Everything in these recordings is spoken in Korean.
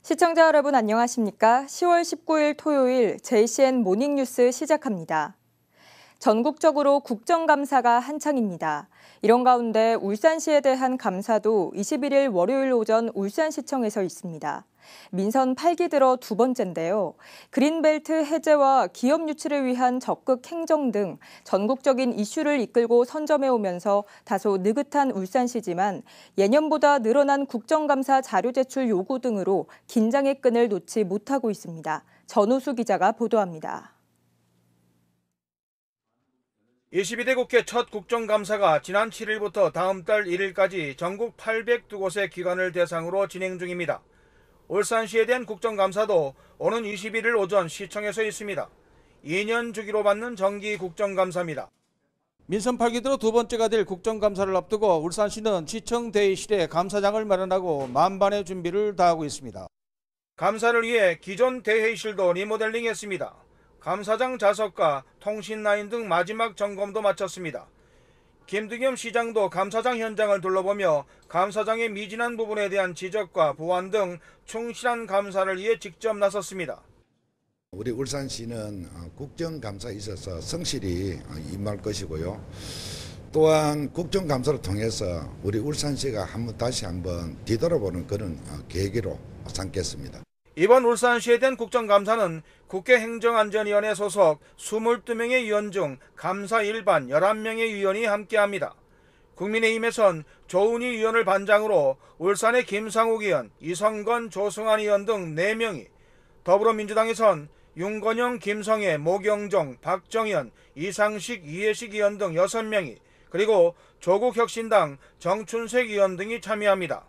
시청자 여러분 안녕하십니까? 10월 19일 토요일 JCN 모닝뉴스 시작합니다. 전국적으로 국정감사가 한창입니다. 이런 가운데 울산시에 대한 감사도 21일 월요일 오전 울산시청에서 있습니다. 민선 8기 들어 두 번째인데요. 그린벨트 해제와 기업 유치를 위한 적극 행정 등 전국적인 이슈를 이끌고 선점해오면서 다소 느긋한 울산시지만 예년보다 늘어난 국정감사 자료 제출 요구 등으로 긴장의 끈을 놓지 못하고 있습니다. 전우수 기자가 보도합니다. 22대 국회 첫 국정감사가 지난 7일부터 다음 달 1일까지 전국 802곳의 기관을 대상으로 진행 중입니다. 울산시에 대한 국정감사도 오는 21일 오전 시청에서 있습니다. 2년 주기로 받는 정기 국정감사입니다. 민선 8기 들어 두 번째가 될 국정감사를 앞두고 울산시는 시청 대의실에 감사장을 마련하고 만반의 준비를 다하고 있습니다. 감사를 위해 기존 대회의실도 리모델링했습니다. 감사장 좌석과 통신라인 등 마지막 점검도 마쳤습니다. 김두겸 시장도 감사장 현장을 둘러보며 감사장의 미진한 부분에 대한 지적과 보완 등 충실한 감사를 위해 직접 나섰습니다. 우리 울산시는 국정감사에 있어서 성실히 임할 것이고요. 또한 국정감사를 통해서 우리 울산시가 다시 한번 뒤돌아보는 그런 계기로 삼겠습니다. 이번 울산시에 대한 국정감사는 국회 행정안전위원회 소속 22명의 위원 중 감사 일반 11명의 위원이 함께합니다. 국민의힘에선 조은희 위원을 반장으로 울산의 김상욱 의원, 이성건, 조승환 의원 등 4명이, 더불어민주당에선 윤건영, 김성애, 모경종, 박정현, 이상식, 이해식 의원 등 6명이, 그리고 조국혁신당 정춘색 의원 등이 참여합니다.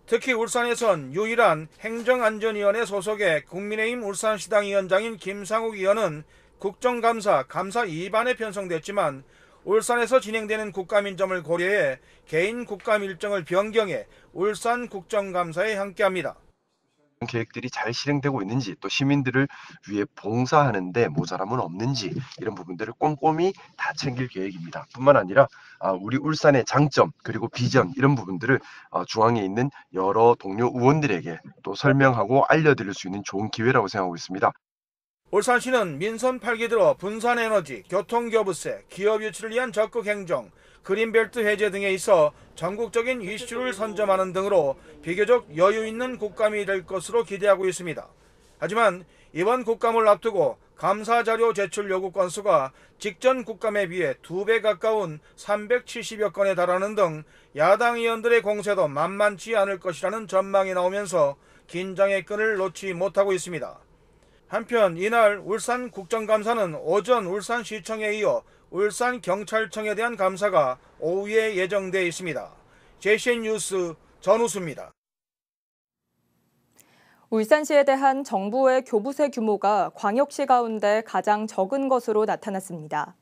특히 울산에선 유일한 행정안전위원회 소속의 국민의힘 울산시당 위원장인 김상욱 의원은 국정감사 감사 2반에 편성됐지만 울산에서 진행되는 국감인점을 고려해 개인 국감 일정을 변경해 울산 국정감사에 함께합니다. 계획들이 잘 실행되고 있는지, 또 시민들을 위해 봉사하는데 모자람은 없는지, 이런 부분들을 꼼꼼히 다 챙길 계획입니다. 뿐만 아니라 우리 울산의 장점 그리고 비전, 이런 부분들을 중앙에 있는 여러 동료 의원들에게 또 설명하고 알려드릴 수 있는 좋은 기회라고 생각하고 있습니다. 울산시는 민선 8기 들어 분산에너지, 교통교부세, 기업 유치를 위한 적극 행정, 그린벨트 해제 등에 있어 전국적인 이슈를 선점하는 등으로 비교적 여유 있는 국감이 될 것으로 기대하고 있습니다. 하지만 이번 국감을 앞두고 감사 자료 제출 요구 건수가 직전 국감에 비해 2배 가까운 370여 건에 달하는 등 야당 의원들의 공세도 만만치 않을 것이라는 전망이 나오면서 긴장의 끈을 놓지 못하고 있습니다. 한편 이날 울산 국정감사는 오전 울산시청에 이어 울산경찰청에 대한 감사가 오후에 예정되어 있습니다. JCN 뉴스 전우수입니다. 울산시에 대한 정부의 교부세 규모가 광역시 가운데 가장 적은 것으로 나타났습니다.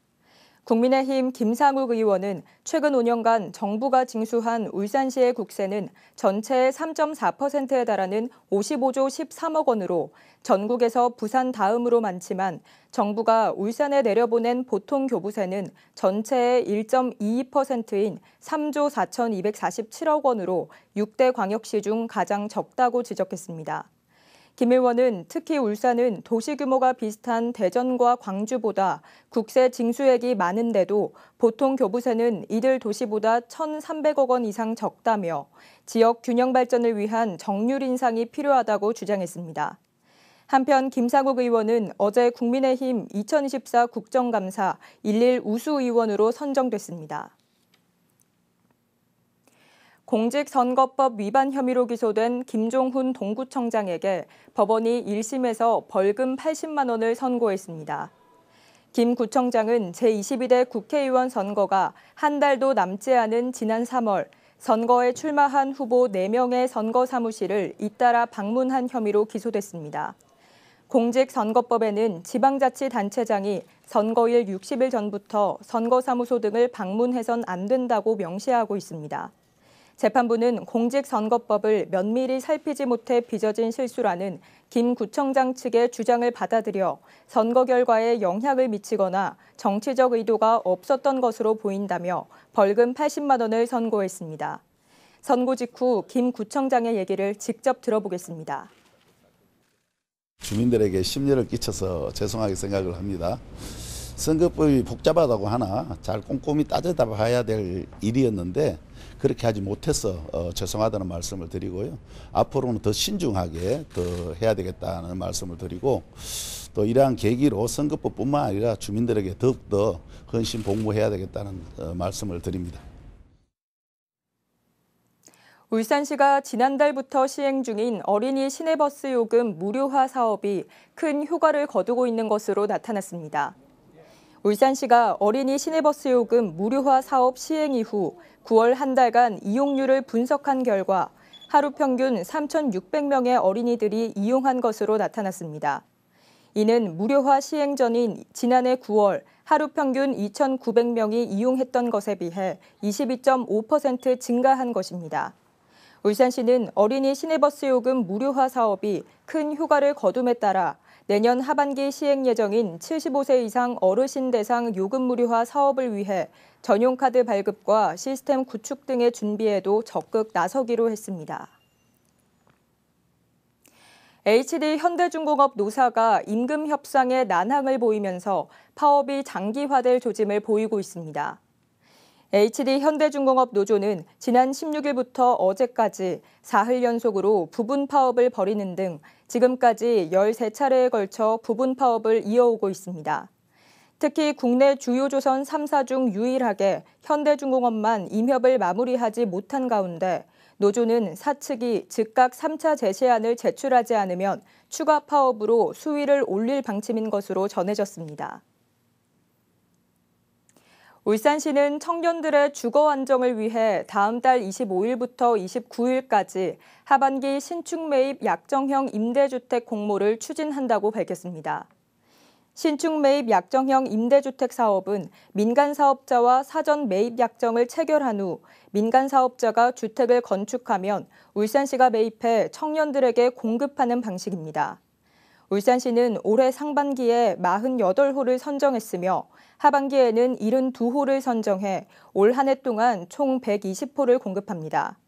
국민의힘 김상욱 의원은 최근 5년간 정부가 징수한 울산시의 국세는 전체의 3.4%에 달하는 55조 13억 원으로 전국에서 부산 다음으로 많지만 정부가 울산에 내려보낸 보통 교부세는 전체의 1.22%인 3조 4,247억 원으로 6대 광역시 중 가장 적다고 지적했습니다. 김 의원은 특히 울산은 도시 규모가 비슷한 대전과 광주보다 국세 징수액이 많은데도 보통 교부세는 이들 도시보다 1,300억 원 이상 적다며 지역 균형 발전을 위한 정률 인상이 필요하다고 주장했습니다. 한편 김상욱 의원은 어제 국민의힘 2024 국정감사 11 우수의원으로 선정됐습니다. 공직선거법 위반 혐의로 기소된 김종훈 동구청장에게 법원이 1심에서 벌금 80만 원을 선고했습니다. 김 구청장은 제22대 국회의원 선거가 한 달도 남지 않은 지난 3월 선거에 출마한 후보 4명의 선거 사무실을 잇따라 방문한 혐의로 기소됐습니다. 공직선거법에는 지방자치단체장이 선거일 60일 전부터 선거사무소 등을 방문해선 안 된다고 명시하고 있습니다. 재판부는 공직선거법을 면밀히 살피지 못해 빚어진 실수라는 김 구청장 측의 주장을 받아들여 선거 결과에 영향을 미치거나 정치적 의도가 없었던 것으로 보인다며 벌금 80만 원을 선고했습니다. 선고 직후 김 구청장의 얘기를 직접 들어보겠습니다. 주민들에게 심려를 끼쳐서 죄송하게 생각을 합니다. 선거법이 복잡하다고 하나 잘 꼼꼼히 따져봐야 될 일이었는데 그렇게 하지 못해서 죄송하다는 말씀을 드리고요. 앞으로는 더 신중하게 더 해야 되겠다는 말씀을 드리고 또 이러한 계기로 선거법뿐만 아니라 주민들에게 더욱더 헌신복무해야 되겠다는 말씀을 드립니다. 울산시가 지난달부터 시행 중인 어린이 시내버스 요금 무료화 사업이 큰 효과를 거두고 있는 것으로 나타났습니다. 울산시가 어린이 시내버스 요금 무료화 사업 시행 이후 9월 한 달간 이용률을 분석한 결과 하루 평균 3,600명의 어린이들이 이용한 것으로 나타났습니다. 이는 무료화 시행 전인 지난해 9월 하루 평균 2,900명이 이용했던 것에 비해 22.5% 증가한 것입니다. 울산시는 어린이 시내버스 요금 무료화 사업이 큰 효과를 거둠에 따라 내년 하반기 시행 예정인 75세 이상 어르신 대상 요금 무료화 사업을 위해 전용 카드 발급과 시스템 구축 등의 준비에도 적극 나서기로 했습니다. HD 현대중공업 노사가 임금 협상에 난항을 보이면서 파업이 장기화될 조짐을 보이고 있습니다. HD 현대중공업 노조는 지난 16일부터 어제까지 사흘 연속으로 부분 파업을 벌이는 등 지금까지 13차례에 걸쳐 부분 파업을 이어오고 있습니다. 특히 국내 주요 조선 3사 중 유일하게 현대중공업만 임협을 마무리하지 못한 가운데 노조는 사측이 즉각 3차 제시안을 제출하지 않으면 추가 파업으로 수위를 올릴 방침인 것으로 전해졌습니다. 울산시는 청년들의 주거 안정을 위해 다음 달 25일부터 29일까지 하반기 신축 매입 약정형 임대주택 공모를 추진한다고 밝혔습니다. 신축 매입 약정형 임대주택 사업은 민간 사업자와 사전 매입 약정을 체결한 후 민간 사업자가 주택을 건축하면 울산시가 매입해 청년들에게 공급하는 방식입니다. 울산시는 올해 상반기에 48호를 선정했으며 하반기에는 72호를 선정해 올 한 해 동안 총 120호를 공급합니다.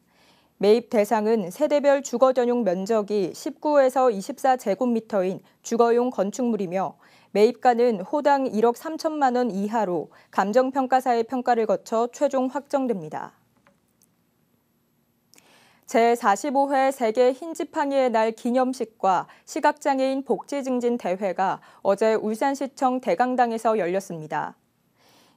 매입 대상은 세대별 주거 전용 면적이 19에서 24제곱미터인 주거용 건축물이며 매입가는 호당 1억 3천만 원 이하로 감정평가사의 평가를 거쳐 최종 확정됩니다. 제45회 세계 흰지팡이의 날 기념식과 시각장애인 복지증진 대회가 어제 울산시청 대강당에서 열렸습니다.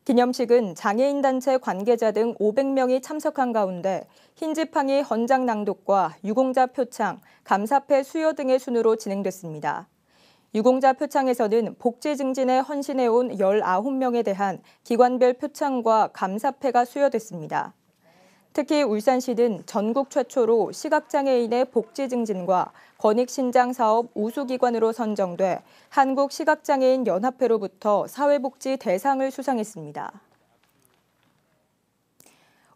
기념식은 장애인 단체 관계자 등 500명이 참석한 가운데 흰지팡이 헌장 낭독과 유공자 표창, 감사패 수여 등의 순으로 진행됐습니다. 유공자 표창에서는 복지 증진에 헌신해온 19명에 대한 기관별 표창과 감사패가 수여됐습니다. 특히 울산시는 전국 최초로 시각장애인의 복지 증진과 권익신장 사업 우수기관으로 선정돼 한국시각장애인 연합회로부터 사회복지 대상을 수상했습니다.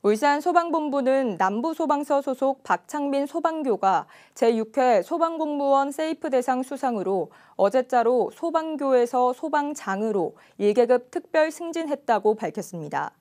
울산 소방본부는 남부소방서 소속 박창민 소방교가 제6회 소방공무원 세이프 대상 수상으로 어제자로 소방교에서 소방장으로 1계급 특별 승진했다고 밝혔습니다.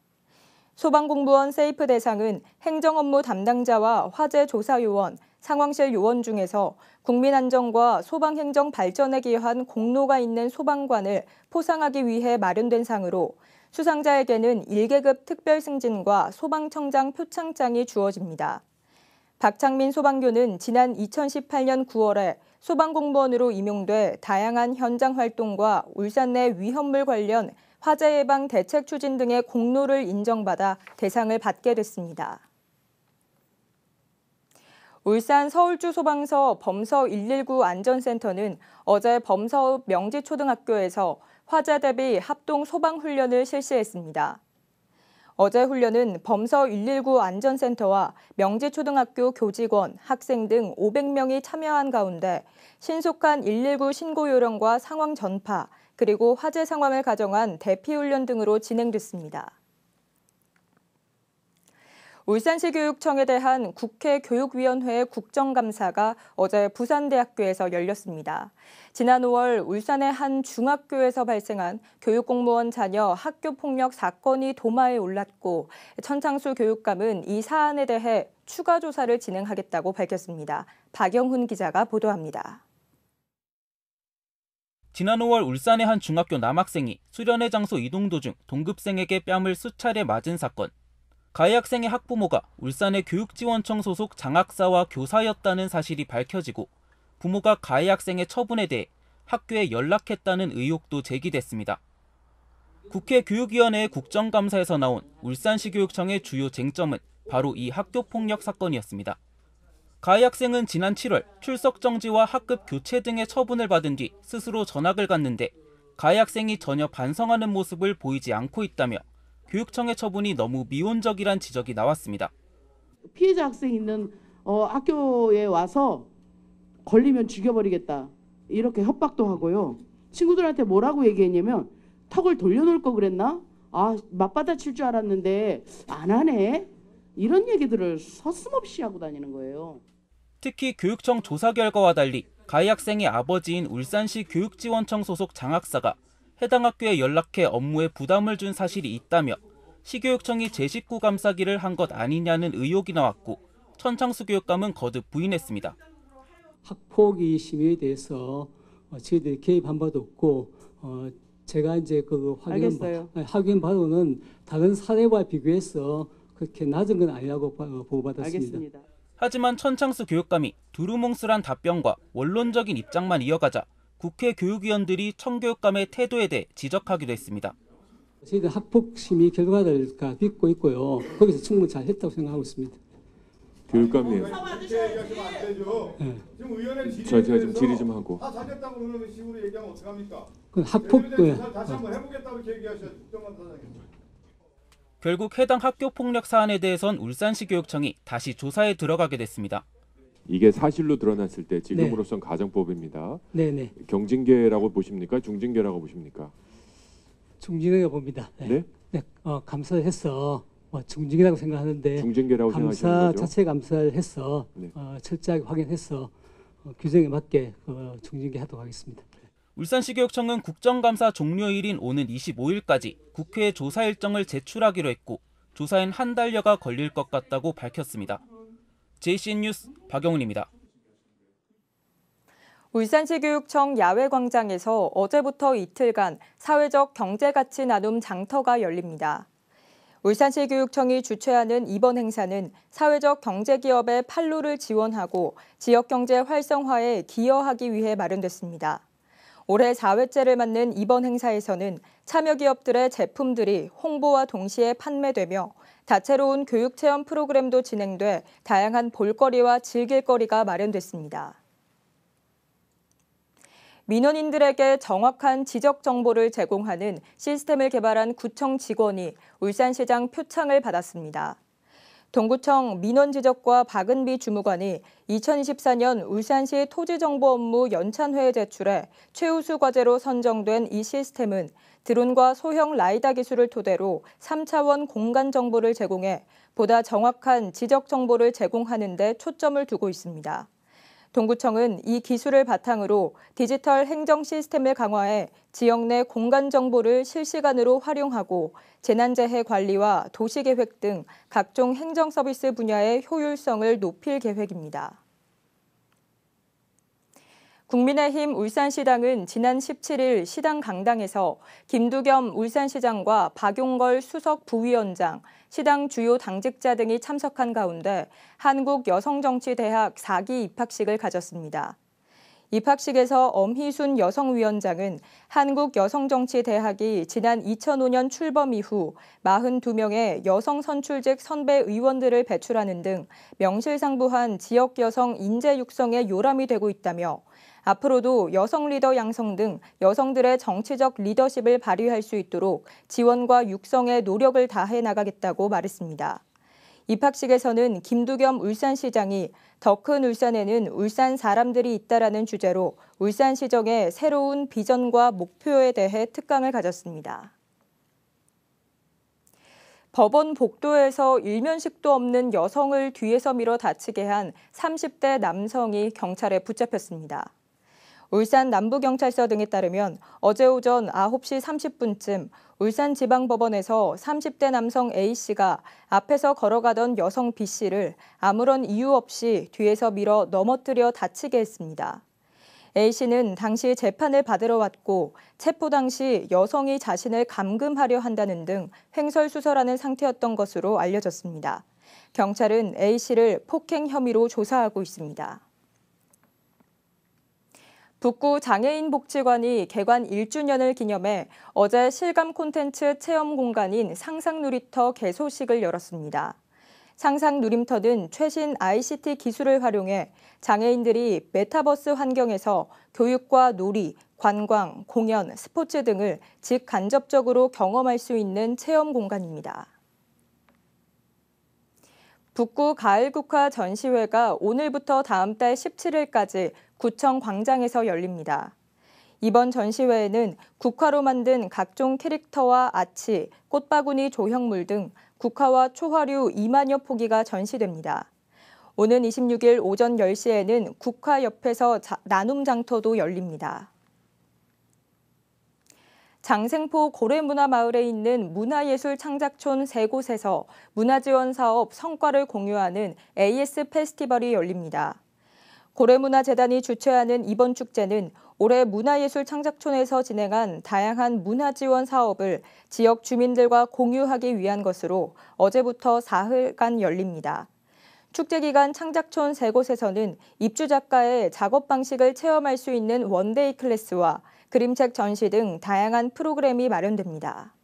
소방공무원 세이프 대상은 행정업무 담당자와 화재조사요원, 상황실 요원 중에서 국민안전과 소방행정 발전에 기여한 공로가 있는 소방관을 포상하기 위해 마련된 상으로 수상자에게는 1계급 특별승진과 소방청장 표창장이 주어집니다. 박창민 소방교는 지난 2018년 9월에 소방공무원으로 임용돼 다양한 현장 활동과 울산 내 위험물 관련 화재 예방 대책 추진 등의 공로를 인정받아 대상을 받게 됐습니다. 울산 서울주 소방서 범서 119 안전센터는 어제 범서 명지초등학교에서 화재 대비 합동 소방훈련을 실시했습니다. 어제 훈련은 범서 119 안전센터와 명지초등학교 교직원, 학생 등 500명이 참여한 가운데 신속한 119 신고 요령과 상황 전파, 그리고 화재 상황을 가정한 대피 훈련 등으로 진행됐습니다. 울산시 교육청에 대한 국회 교육위원회 국정감사가 어제 부산대학교에서 열렸습니다. 지난 5월 울산의 한 중학교에서 발생한 교육공무원 자녀 학교폭력 사건이 도마에 올랐고 천창수 교육감은 이 사안에 대해 추가 조사를 진행하겠다고 밝혔습니다. 박영훈 기자가 보도합니다. 지난 5월 울산의 한 중학교 남학생이 수련회 장소 이동 도중 동급생에게 뺨을 수차례 맞은 사건. 가해 학생의 학부모가 울산의 교육지원청 소속 장학사와 교사였다는 사실이 밝혀지고 부모가 가해 학생의 처분에 대해 학교에 연락했다는 의혹도 제기됐습니다. 국회 교육위원회 국정감사에서 나온 울산시 교육청의 주요 쟁점은 바로 이 학교폭력 사건이었습니다. 가해 학생은 지난 7월 출석 정지와 학급 교체 등의 처분을 받은 뒤 스스로 전학을 갔는데 가해 학생이 전혀 반성하는 모습을 보이지 않고 있다며 교육청의 처분이 너무 미온적이란 지적이 나왔습니다. 피해자 학생이 있는 학교에 와서 걸리면 죽여버리겠다 이렇게 협박도 하고요. 친구들한테 뭐라고 얘기했냐면 턱을 돌려놓을 거 그랬나? 맞받아칠 줄 알았는데 안 하네? 이런 얘기들을 서슴없이 하고 다니는 거예요. 특히 교육청 조사 결과와 달리 가해 학생의 아버지인 울산시 교육지원청 소속 장학사가 해당 학교에 연락해 업무에 부담을 준 사실이 있다며 시교육청이 제19 감사기를 한 것 아니냐는 의혹이 나왔고 천창수 교육감은 거듭 부인했습니다. 학폭위 심의에 대해서 저희들이 개입한 바도 없고 제가 이제 그 확인 바로는 다른 사례와 비교해서 그렇게 낮은 건 아니라고 보고받았습니다. 알겠습니다. 하지만 천창수 교육감이 두루뭉술한 답변과 원론적인 입장만 이어가자 국회 교육위원들이 청 교육감의 태도에 대해 지적하기도 했습니다. 저희들 학폭 심의 결과를 믿고 있고요. 거기서 충분히 잘 했다고 생각하고 있습니다. 교육감님, 네. 제가 좀 질의 좀 하고. 다 사겠다고 그러는 식으로 얘기하면 어떡합니까? 그 학폭 다시 한번 해보겠다고 이렇게 얘기하셔야지. 국정감 사장님. 결국 해당 학교 폭력 사안에 대해선 울산시 교육청이 다시 조사에 들어가게 됐습니다. 이게 사실로 드러났을 때 지금으로선 가정법입니다. 네네. 경징계라고 보십니까? 중징계라고 보십니까? 중징계라고 봅니다. 네? 네. 감사를 해서 중징계라고 생각하는데 중징계라고 생각하시는 감사 거죠? 자체 감사를 해서 네. 철저하게 확인해서 규정에 맞게 중징계하도록 하겠습니다. 울산시 교육청은 국정감사 종료일인 오는 25일까지 국회에 조사 일정을 제출하기로 했고 조사엔 한 달여가 걸릴 것 같다고 밝혔습니다. JCN 뉴스 박영훈입니다. 울산시 교육청 야외광장에서 어제부터 이틀간 사회적 경제가치 나눔 장터가 열립니다. 울산시 교육청이 주최하는 이번 행사는 사회적 경제기업의 판로를 지원하고 지역경제 활성화에 기여하기 위해 마련됐습니다. 올해 4회째를 맞는 이번 행사에서는 참여기업들의 제품들이 홍보와 동시에 판매되며 다채로운 교육체험 프로그램도 진행돼 다양한 볼거리와 즐길거리가 마련됐습니다. 민원인들에게 정확한 지적 정보를 제공하는 시스템을 개발한 구청 직원이 울산시장 표창을 받았습니다. 동구청 민원지적과 박은비 주무관이 2024년 울산시 토지정보 업무 연찬회에 제출해 최우수 과제로 선정된 이 시스템은 드론과 소형 라이다 기술을 토대로 3차원 공간 정보를 제공해 보다 정확한 지적 정보를 제공하는 데 초점을 두고 있습니다. 동구청은 이 기술을 바탕으로 디지털 행정 시스템을 강화해 지역 내 공간 정보를 실시간으로 활용하고 재난재해 관리와 도시계획 등 각종 행정 서비스 분야의 효율성을 높일 계획입니다. 국민의힘 울산시당은 지난 17일 시당 강당에서 김두겸 울산시장과 박용걸 수석 부위원장, 시당 주요 당직자 등이 참석한 가운데 한국여성정치대학 4기 입학식을 가졌습니다. 입학식에서 엄희순 여성위원장은 한국여성정치대학이 지난 2005년 출범 이후 42명의 여성 선출직 선배 의원들을 배출하는 등 명실상부한 지역 여성 인재 육성에 요람이 되고 있다며 앞으로도 여성 리더 양성 등 여성들의 정치적 리더십을 발휘할 수 있도록 지원과 육성에 노력을 다해 나가겠다고 말했습니다. 입학식에서는 김두겸 울산시장이 더 큰 울산에는 울산 사람들이 있다라는 주제로 울산시정의 새로운 비전과 목표에 대해 특강을 가졌습니다. 법원 복도에서 일면식도 없는 여성을 뒤에서 밀어 다치게 한 30대 남성이 경찰에 붙잡혔습니다. 울산 남부경찰서 등에 따르면 어제 오전 9시 30분쯤 울산지방법원에서 30대 남성 A씨가 앞에서 걸어가던 여성 B씨를 아무런 이유 없이 뒤에서 밀어 넘어뜨려 다치게 했습니다. A씨는 당시 재판을 받으러 왔고 체포 당시 여성이 자신을 감금하려 한다는 등 횡설수설하는 상태였던 것으로 알려졌습니다. 경찰은 A씨를 폭행 혐의로 조사하고 있습니다. 북구 장애인복지관이 개관 1주년을 기념해 어제 실감 콘텐츠 체험 공간인 상상놀이터 개소식을 열었습니다. 상상놀이터는 최신 ICT 기술을 활용해 장애인들이 메타버스 환경에서 교육과 놀이, 관광, 공연, 스포츠 등을 직간접적으로 경험할 수 있는 체험 공간입니다. 북구 가을국화 전시회가 오늘부터 다음 달 17일까지 구청 광장에서 열립니다. 이번 전시회에는 국화로 만든 각종 캐릭터와 아치, 꽃바구니 조형물 등 국화와 초화류 2만여 포기가 전시됩니다. 오는 26일 오전 10시에는 국화 옆에서 나눔 장터도 열립니다. 장생포 고래문화마을에 있는 문화예술 창작촌 3곳에서 문화지원 사업 성과를 공유하는 AS 페스티벌이 열립니다. 고래문화재단이 주최하는 이번 축제는 올해 문화예술 창작촌에서 진행한 다양한 문화지원 사업을 지역 주민들과 공유하기 위한 것으로 어제부터 사흘간 열립니다. 축제 기간 창작촌 3곳에서는 입주 작가의 작업 방식을 체험할 수 있는 원데이 클래스와 그림책 전시 등 다양한 프로그램이 마련됩니다.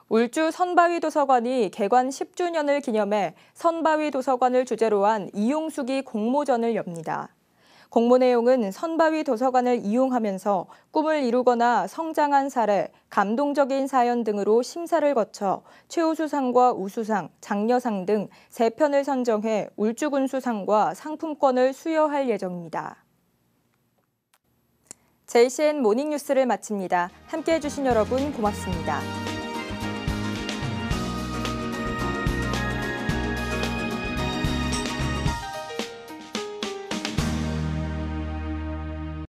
울주 선바위 도서관이 개관 10주년을 기념해 선바위 도서관을 주제로 한 이용수기 공모전을 엽니다. 공모 내용은 선바위 도서관을 이용하면서 꿈을 이루거나 성장한 사례, 감동적인 사연 등으로 심사를 거쳐 최우수상과 우수상, 장려상 등 3편을 선정해 울주군수상과 상품권을 수여할 예정입니다. JCN 모닝뉴스를 마칩니다. 함께해 주신 여러분 고맙습니다.